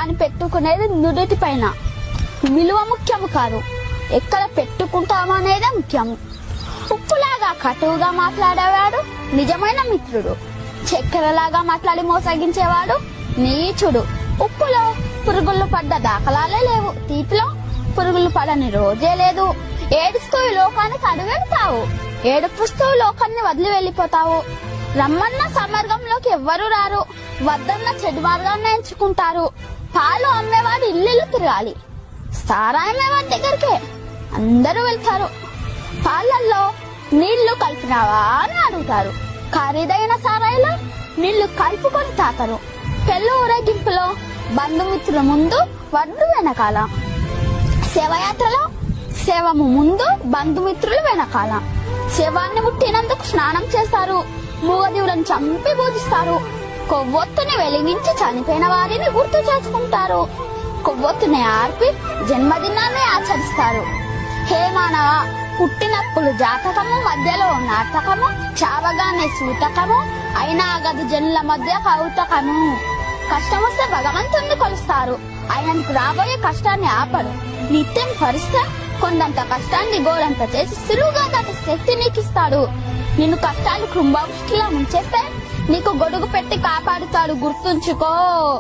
కానీ పెట్టుకునేది నుదుటి పైన. విలువ ముఖ్యము కాదు, ఎక్కడ పెట్టుకుంటాము అనేదే ముఖ్యము. ఉప్పులాగా కటువుగా మాట్లాడేవాడు నిజమైన మిత్రుడు. చక్కెరలాగా మాట్లాడి మోసగించేవాడు నీచుడు. ఉప్పులో పురుగులు పడ్డ దాఖలాలే లేవు, తీపిలో పురుగులు పడని రోజే లేదు. ఏడుస్తూ ఈ లోకానికి అడుగెడతావు, ఏడుపుస్తూ లోకాన్ని వదిలి వెళ్ళిపోతావు. రమ్మన్న సమర్గంలోకి ఎవ్వరూ రారు, వద్దన్న చెడు మార్గాన్ని ఎంచుకుంటారు. పాలు అమ్మేవాడు ఇల్లు తిరగాలి, సారాయమేవాడి దగ్గరికే అందరూ వెళ్తారు. పాలల్లో నీళ్లు కలిపినావా అని అడుగుతారు, ఖరీదైన సారాయిలో నీళ్లు కలుపుకొని తాకరు. పెళ్లి ఊరేగింపులో బంధుమిత్రుల ముందు, వడ్డు వెనకాల. శవయాత్రలో శవము ముందు, బంధుమిత్రులు వెనకాల. శవాన్ని ముట్టినందుకు స్నానం చేస్తారు, మూగజీవులను చంపి పూజిస్తారు. కొవ్వొత్తుని వెలిగించి చనిపోయిన వారిని గుర్తు చేసుకుంటారు. కొవ్వొత్తుని ఆర్పి జన్మదినాన్ని ఆచరిస్తారు. హే మానవ, పుట్టినప్పుడు జాతకము, మధ్యలో నాటకము, చావగానే సూతకము, అయినా గది జనుల మధ్య కౌతకము. కష్టం వస్తే భగవంతుణ్ణి కొలుస్తారు, ఆయనకు రాబోయే కష్టాన్ని ఆపడు. నిత్యం భరిస్తే కొండంత కష్టాన్ని గోడంత చేసి సులువుగా దాటి శక్తి నీకిస్తాడు. నిన్ను కష్టాలు కుంభవృష్టిలా ముంచేస్తే నీకు గొడుగు పెట్టి కాపాడుతాడు, గుర్తుంచుకో.